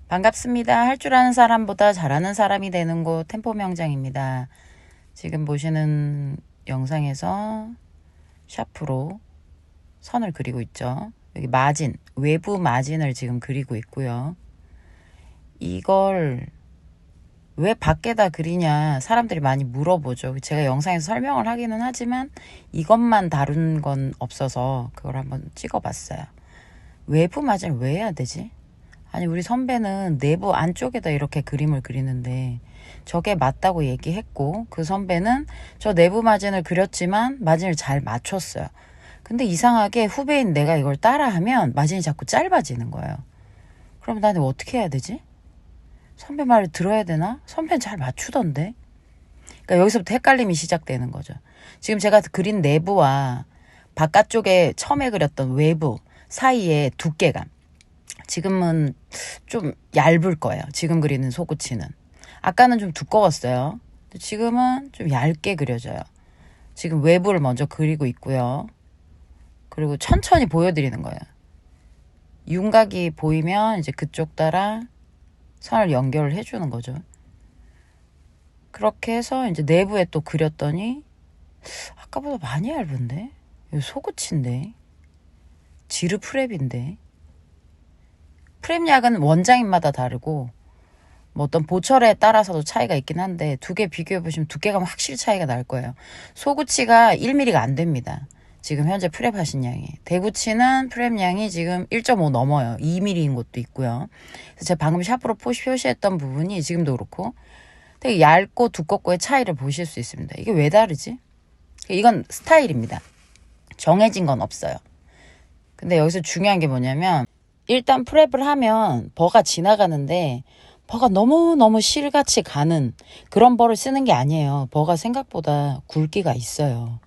반갑습니다. 할 줄 아는 사람보다 잘하는 사람이 되는 곳 템포 명장입니다. 지금 보시는 영상에서 샤프로 선을 그리고 있죠. 여기 마진, 외부 마진을 지금 그리고 있고요. 이걸 왜 밖에다 그리냐 사람들이 많이 물어보죠. 제가 영상에서 설명을 하기는 하지만 이것만 다룬 건 없어서 그걸 한번 찍어봤어요. 외부 마진을 왜 해야 되지? 아니 우리 선배는 내부 안쪽에다 이렇게 그림을 그리는데 저게 맞다고 얘기했고, 그 선배는 저 내부 마진을 그렸지만 마진을 잘 맞췄어요. 근데 이상하게 후배인 내가 이걸 따라하면 마진이 자꾸 짧아지는 거예요. 그럼 나는 어떻게 해야 되지? 선배 말을 들어야 되나? 선배는 잘 맞추던데. 그러니까 여기서부터 헷갈림이 시작되는 거죠. 지금 제가 그린 내부와 바깥쪽에 처음에 그렸던 외부 사이의 두께감, 지금은 좀 얇을 거예요. 지금 그리는 소구치는. 아까는 좀 두꺼웠어요. 지금은 좀 얇게 그려져요. 지금 외부를 먼저 그리고 있고요. 그리고 천천히 보여드리는 거예요. 윤곽이 보이면 이제 그쪽 따라 선을 연결을 해주는 거죠. 그렇게 해서 이제 내부에 또 그렸더니 아까보다 많이 얇은데? 이거 소구치인데? 지르 프랩인데? 프랩약은 원장님마다 다르고 뭐 어떤 보철에 따라서도 차이가 있긴 한데 두 개 비교해 보시면 두께감 확실히 차이가 날 거예요. 소구치가 1mm가 안 됩니다. 지금 현재 프랩 하신 양이. 대구치는 프랩 양이 지금 1.5 넘어요. 2mm인 것도 있고요. 그래서 제가 방금 샤프로 표시했던 부분이 지금도 그렇고 되게 얇고 두껍고의 차이를 보실 수 있습니다. 이게 왜 다르지? 이건 스타일입니다. 정해진 건 없어요. 근데 여기서 중요한 게 뭐냐면, 일단 프랩을 하면 버가 지나가는데 버가 너무너무 실같이 가는 그런 버를 쓰는 게 아니에요. 버가 생각보다 굵기가 있어요.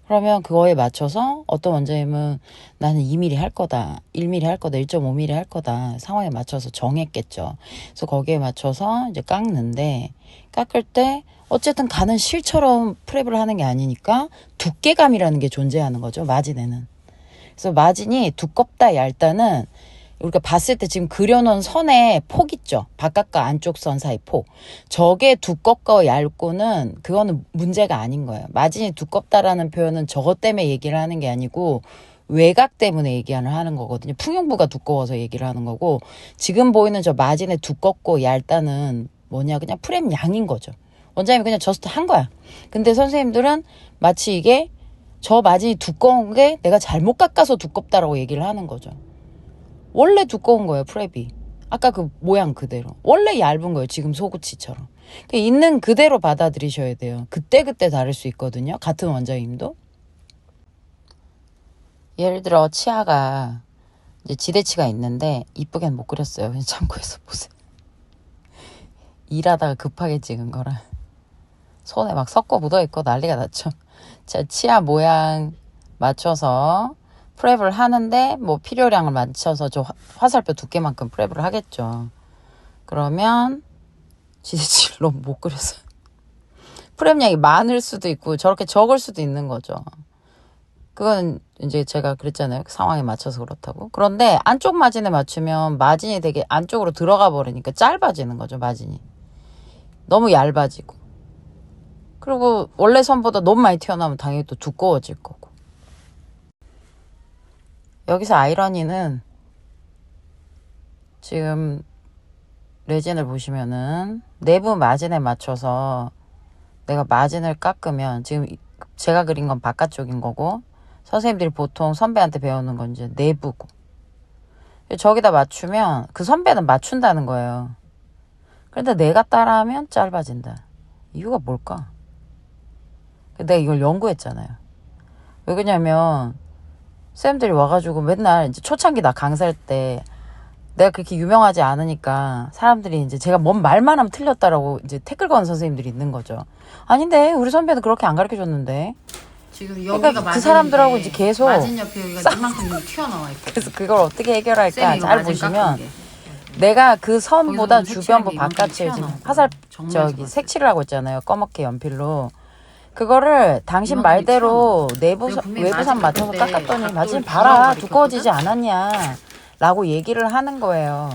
그러면 그거에 맞춰서 어떤 원장님은 나는 2mm 할 거다, 1mm 할 거다, 1.5mm 할 거다 상황에 맞춰서 정했겠죠. 그래서 거기에 맞춰서 이제 깎는데, 깎을 때 어쨌든 가는 실처럼 프랩을 하는 게 아니니까 두께감이라는 게 존재하는 거죠, 마진에는. 그래서 마진이 두껍다 얇다는 우리가 봤을 때 지금 그려놓은 선의 폭 있죠. 바깥과 안쪽 선 사이 폭. 저게 두껍고 얇고는 그거는 문제가 아닌 거예요. 마진이 두껍다라는 표현은 저것 때문에 얘기를 하는 게 아니고 외곽 때문에 얘기를 하는 거거든요. 풍용부가 두꺼워서 얘기를 하는 거고, 지금 보이는 저 마진의 두껍고 얇다는 뭐냐, 그냥 프레임 양인 거죠. 원장님이 그냥 저스트 한 거야. 근데 선생님들은 마치 이게 저 마진이 두꺼운 게 내가 잘못 깎아서 두껍다라고 얘기를 하는 거죠. 원래 두꺼운 거예요, 프랩이. 아까 그 모양 그대로. 원래 얇은 거예요, 지금 소구치처럼. 있는 그대로 받아들이셔야 돼요. 그때그때 다를 수 있거든요, 같은 원장님도. 예를 들어 치아가 이제 지대치가 있는데 이쁘게는 못 그렸어요. 그냥 참고해서 보세요. 일하다가 급하게 찍은 거라 손에 막 섞어 묻어있고 난리가 났죠. 자, 치아 모양 맞춰서 프랩을 하는데 뭐 필요량을 맞춰서 저 화살표 두께만큼 프랩을 하겠죠. 그러면 지대치로 못 그려서 프랩량이 많을 수도 있고 저렇게 적을 수도 있는 거죠. 그건 이제 제가 그랬잖아요, 상황에 맞춰서 그렇다고. 그런데 안쪽 마진에 맞추면 마진이 되게 안쪽으로 들어가 버리니까 짧아지는 거죠, 마진이. 너무 얇아지고. 그리고 원래 선보다 너무 많이 튀어나오면 당연히 또 두꺼워질 거고. 여기서 아이러니는 지금 레진을 보시면은 내부 마진에 맞춰서 내가 마진을 깎으면, 지금 제가 그린 건 바깥쪽인 거고 선생님들이 보통 선배한테 배우는 건 이제 내부고, 저기다 맞추면 그 선배는 맞춘다는 거예요. 그런데 내가 따라하면 짧아진다. 이유가 뭘까? 내가 이걸 연구했잖아요. 왜 그러냐면 쌤들이 와가지고 맨날 이제 초창기 나 강사할 때 내가 그렇게 유명하지 않으니까 사람들이 이제 제가 뭔 말만 하면 틀렸다라고 이제 댓글 거는 선생님들이 있는 거죠. 아닌데 우리 선배는 그렇게 안 가르쳐 줬는데. 지금 여기가 그러니까 그 사람들하고 이제 계속 마진 옆에 여기가 이만큼 튀어나와 있고. 그래서 그걸 어떻게 해결할까 잘 보시면, 게. 내가 그 선보다 거기서 주변부 색칠하기 바깥을 이만큼 지금 튀어나와. 화살 정말 저기 좋았어요. 색칠을 하고 있잖아요, 검게 연필로. 그거를 당신 이만큼이 말대로 튀어나와. 내가 분명히 외부선 마진 맞춰서 깎을 때 깎았더니 각도를 마진 두라고 봐라 가르쳤거든? 두꺼워지지 않았냐 라고 얘기를 하는 거예요.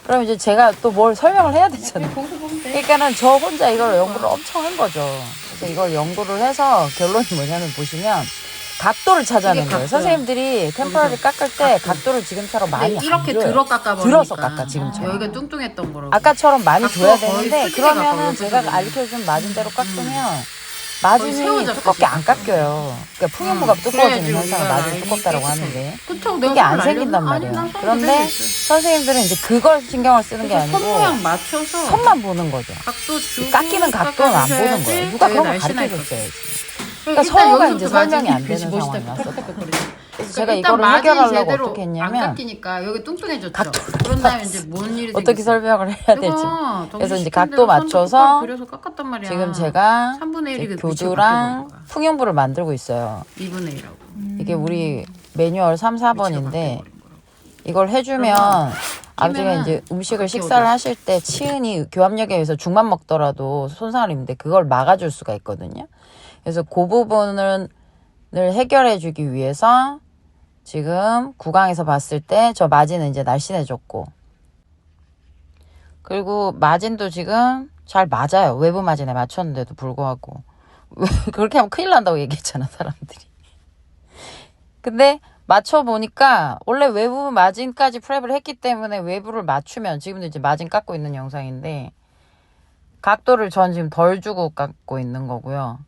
그럼 이제 제가 또 뭘 설명을 해야 되잖아요. 거기서 보면 돼. 그러니까는 저 혼자 이걸 연구를 엄청 한 거죠. 그래서 이걸 연구를 해서 결론이 뭐냐면 보시면 각도를 찾아낸 이게 거예요. 각도야. 선생님들이 템퍼러를 깎을 때 각도. 각도를 지금처럼 많이 근데 이렇게 안 줘요. 들어 깎아버리니까. 들어서 깎아 지금처럼. 여기가 뚱뚱했던 거라고. 아까처럼 많이 각도가 줘야 거의 되는데 수직에 그러면은 가까워요, 제가 수직에. 알려준 마진대로 깎으면 거의 마진이 세워잡듯이 두껍게 안 깎여요. 그러니까 풍요부가 두꺼워지는 현상을 마진이 두껍다라고 하는데 그게 안 생긴단 말이에요. 그런데 선생님들은 이제 그걸 신경을 쓰는 게 아니고 손 모양 맞춰서 손만 보는 거죠. 각도 주고 깎이는 각도는 안 보는 거예요. 누가 그런 거 가르쳐 줬어야지. 그러니까 서로가 이제 설명이 안 되는 상황이 왔어. 그래서 제가 이거를 해결하려고 어떻게 했냐면 안 깎이니까 여기 뚱뚱해졌죠. 그런 다음에 이제 뭔 일이 어떻게 생겼어요? 설명을 해야 될지. 이거 그래서 이제 시킨 각도 대로 선도 맞춰서 똑바로 그려서 깎았단 말이야. 지금 제가 3분의 1이 이제 교두랑 풍용부를 만들고 있어요. 2분의 1하고. 이게 우리 매뉴얼 3, 4번인데 이걸 해주면 나중에 이제 음식을 식사를 하실 때 치은이 교합력에 의해서 죽만 먹더라도 손상을 입는데 그걸 막아줄 수가 있거든요. 그래서 그 부분을 해결해 주기 위해서 지금 구강에서 봤을 때 저 마진은 이제 날씬해졌고 그리고 마진도 지금 잘 맞아요. 외부 마진에 맞췄는데도 불구하고 그렇게 하면 큰일 난다고 얘기했잖아 사람들이. 근데 맞춰보니까 원래 외부 마진까지 프랩을 했기 때문에 외부를 맞추면 지금도 이제 마진 깎고 있는 영상인데 각도를 전 지금 덜 주고 깎고 있는 거고요.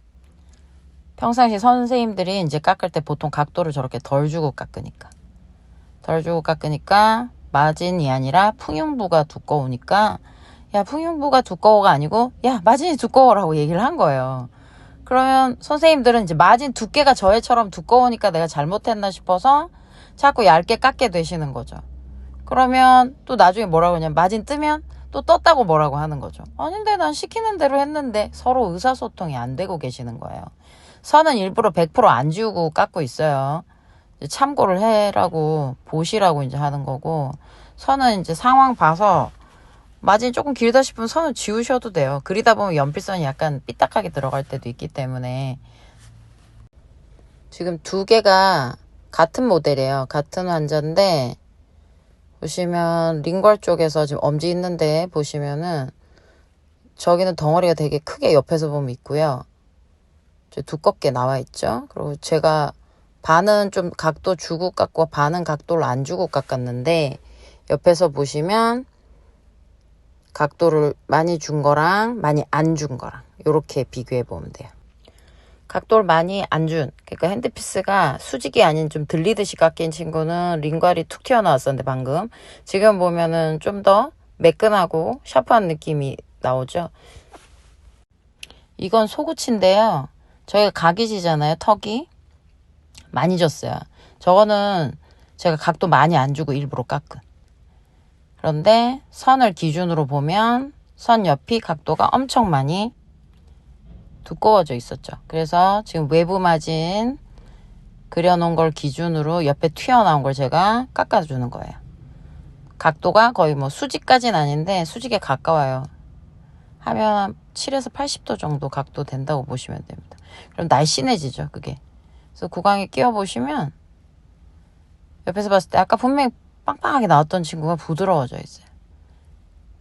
평상시 선생님들이 이제 깎을 때 보통 각도를 저렇게 덜 주고 깎으니까 마진이 아니라 풍용부가 두꺼우니까 야 풍용부가 두꺼워가 아니고 야 마진이 두꺼워라고 얘기를 한 거예요. 그러면 선생님들은 이제 마진 두께가 저애처럼 두꺼우니까 내가 잘못했나 싶어서 자꾸 얇게 깎게 되시는 거죠. 그러면 또 나중에 뭐라고 하냐면 마진 뜨면 또 떴다고 뭐라고 하는 거죠. 아닌데 난 시키는 대로 했는데 서로 의사소통이 안 되고 계시는 거예요. 선은 일부러 100% 안 지우고 깎고 있어요. 참고를 해라고 보시라고 이제 하는 거고 선은 이제 상황 봐서 마진이 조금 길다 싶으면 선을 지우셔도 돼요. 그리다 보면 연필선이 약간 삐딱하게 들어갈 때도 있기 때문에 지금 두 개가 같은 모델이에요. 같은 환자인데 보시면 링괄 쪽에서 지금 엄지 있는데 보시면은 저기는 덩어리가 되게 크게 옆에서 보면 있고요. 두껍게 나와 있죠. 그리고 제가 반은 좀 각도 주고 깎고 반은 각도를 안 주고 깎았는데 옆에서 보시면 각도를 많이 준 거랑 많이 안 준 거랑 이렇게 비교해 보면 돼요. 각도를 많이 안 준, 그러니까 핸드피스가 수직이 아닌 좀 들리듯이 깎인 친구는 링괄이 툭 튀어나왔었는데 방금 지금 보면은 좀 더 매끈하고 샤프한 느낌이 나오죠. 이건 소구치인데요. 저희가 각이지잖아요. 턱이 많이 졌어요. 저거는 제가 각도 많이 안 주고 일부러 깎은. 그런데 선을 기준으로 보면 선 옆이 각도가 엄청 많이 두꺼워져 있었죠. 그래서 지금 외부 마진 그려놓은 걸 기준으로 옆에 튀어나온 걸 제가 깎아주는 거예요. 각도가 거의 뭐 수직까지는 아닌데 수직에 가까워요. 하면 7에서 80도 정도 각도 된다고 보시면 됩니다. 그럼 날씬해지죠, 그게. 그래서 구강에 끼워 보시면 옆에서 봤을 때 아까 분명히 빵빵하게 나왔던 친구가 부드러워져 있어요.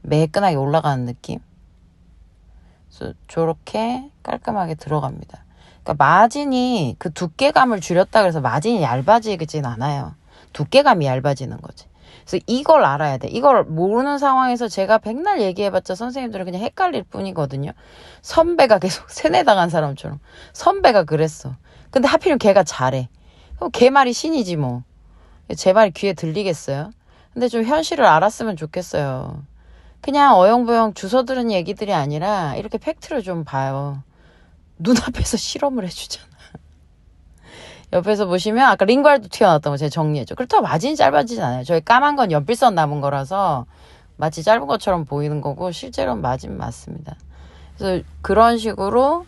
매끈하게 올라가는 느낌. 그래서 저렇게 깔끔하게 들어갑니다. 그러니까 마진이 그 두께감을 줄였다 그래서 마진이 얇아지진 않아요. 두께감이 얇아지는 거지. 그래서 이걸 알아야 돼. 이걸 모르는 상황에서 제가 백날 얘기해봤자 선생님들은 그냥 헷갈릴 뿐이거든요. 선배가 계속 세뇌당한 사람처럼. 선배가 그랬어. 근데 하필이면 걔가 잘해. 그럼 걔 말이 신이지 뭐. 제 말이 귀에 들리겠어요? 근데 좀 현실을 알았으면 좋겠어요. 그냥 어영부영 주워 들은 얘기들이 아니라 이렇게 팩트를 좀 봐요. 눈앞에서 실험을 해주잖아. 옆에서 보시면 아까 링괄도 튀어나왔던 거 제가 정리했죠. 그렇다고 마진이 짧아지진 않아요. 저희 까만 건 연필선 남은 거라서 마치 짧은 것처럼 보이는 거고 실제로는 마진 맞습니다. 그래서 그런 식으로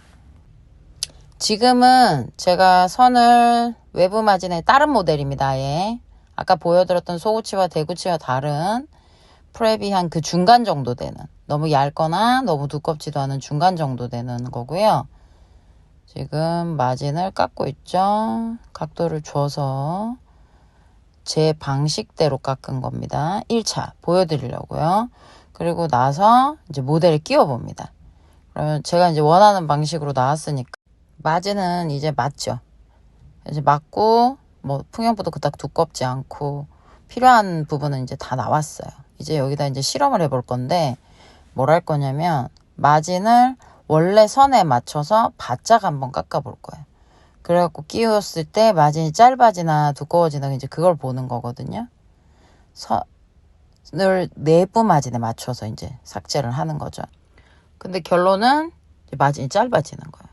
지금은 제가 선을 외부 마진의 다른 모델입니다. 아예 아까 보여드렸던 소구치와 대구치와 다른 프랩이 한 그 중간 정도 되는, 너무 얇거나 너무 두껍지도 않은 중간 정도 되는 거고요. 지금 마진을 깎고 있죠. 각도를 줘서 제 방식대로 깎은 겁니다. 1차 보여드리려고요. 그리고 나서 이제 모델을 끼워봅니다. 그러면 제가 이제 원하는 방식으로 나왔으니까 마진은 이제 맞죠. 이제 맞고 뭐 풍형부도 그닥 두껍지 않고 필요한 부분은 이제 다 나왔어요. 이제 여기다 이제 실험을 해볼 건데 뭘 할 거냐면 마진을 원래 선에 맞춰서 바짝 한번 깎아볼 거예요. 그래갖고 끼웠을 때 마진이 짧아지나 두꺼워지나 이제 그걸 보는 거거든요. 선을 내부 마진에 맞춰서 이제 삭제를 하는 거죠. 근데 결론은 마진이 짧아지는 거예요.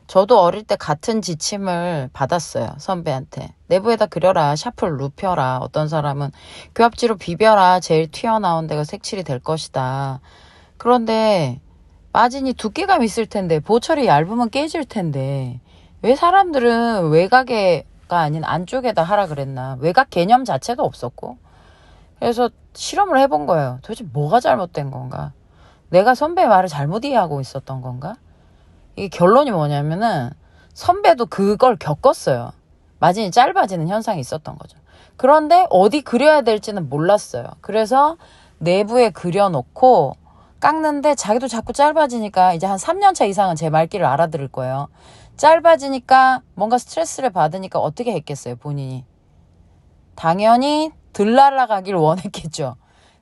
저도 어릴 때 같은 지침을 받았어요. 선배한테. 내부에다 그려라. 샤프를 눕혀라. 어떤 사람은 교합지로 비벼라. 제일 튀어나온 데가 색칠이 될 것이다. 그런데 마진이 두께감 있을 텐데 보철이 얇으면 깨질 텐데 왜 사람들은 외곽에가 아닌 안쪽에다 하라 그랬나. 외곽 개념 자체도 없었고. 그래서 실험을 해본 거예요. 도대체 뭐가 잘못된 건가. 내가 선배의 말을 잘못 이해하고 있었던 건가. 이게 결론이 뭐냐면은 선배도 그걸 겪었어요. 마진이 짧아지는 현상이 있었던 거죠. 그런데 어디 그려야 될지는 몰랐어요. 그래서 내부에 그려놓고 깎는데 자기도 자꾸 짧아지니까 이제 한 3년차 이상은 제 말귀를 알아들을 거예요. 짧아지니까 뭔가 스트레스를 받으니까 어떻게 했겠어요, 본인이. 당연히 들 날아가길 원했겠죠.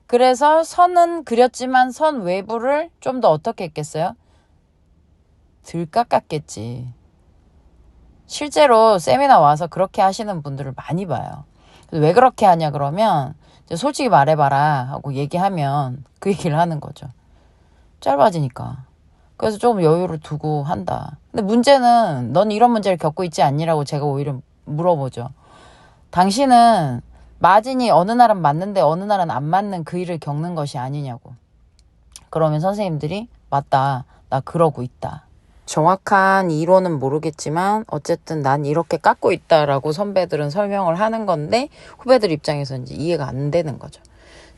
그래서 선은 그렸지만 선 외부를 좀 더 어떻게 했겠어요? 덜 깎았겠지. 실제로 세미나 와서 그렇게 하시는 분들을 많이 봐요. 왜 그렇게 하냐 그러면 솔직히 말해봐라 하고 얘기하면 그 얘기를 하는 거죠. 짧아지니까. 그래서 조금 여유를 두고 한다. 근데 문제는 넌 이런 문제를 겪고 있지 않니라고 제가 오히려 물어보죠. 당신은 마진이 어느 날은 맞는데 어느 날은 안 맞는 그 일을 겪는 것이 아니냐고. 그러면 선생님들이 맞다. 나 그러고 있다. 정확한 이론은 모르겠지만 어쨌든 난 이렇게 깎고 있다라고 선배들은 설명을 하는 건데 후배들 입장에서 이제 이해가 안 되는 거죠.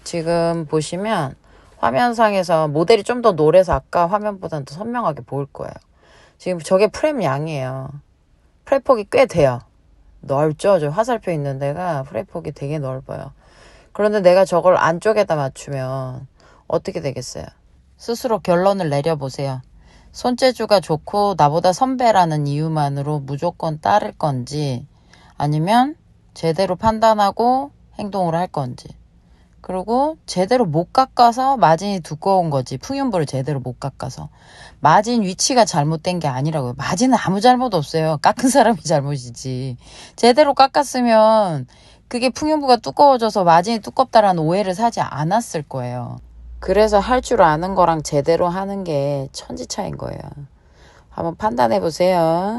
지금 보시면 화면상에서 모델이 좀 더 노래서 아까 화면보다는 더 선명하게 보일 거예요. 지금 저게 프레임 양이에요. 프레임 폭이 꽤 돼요. 넓죠? 저 화살표 있는 데가 프레임 폭이 되게 넓어요. 그런데 내가 저걸 안쪽에다 맞추면 어떻게 되겠어요? 스스로 결론을 내려보세요. 손재주가 좋고 나보다 선배라는 이유만으로 무조건 따를 건지 아니면 제대로 판단하고 행동을 할 건지 그리고 제대로 못 깎아서 마진이 두꺼운 거지. 풍윤부를 제대로 못 깎아서. 마진 위치가 잘못된 게 아니라고요. 마진은 아무 잘못 없어요. 깎은 사람이 잘못이지. 제대로 깎았으면 그게 풍윤부가 두꺼워져서 마진이 두껍다라는 오해를 사지 않았을 거예요. 그래서 할 줄 아는 거랑 제대로 하는 게 천지 차이인 거예요. 한번 판단해 보세요.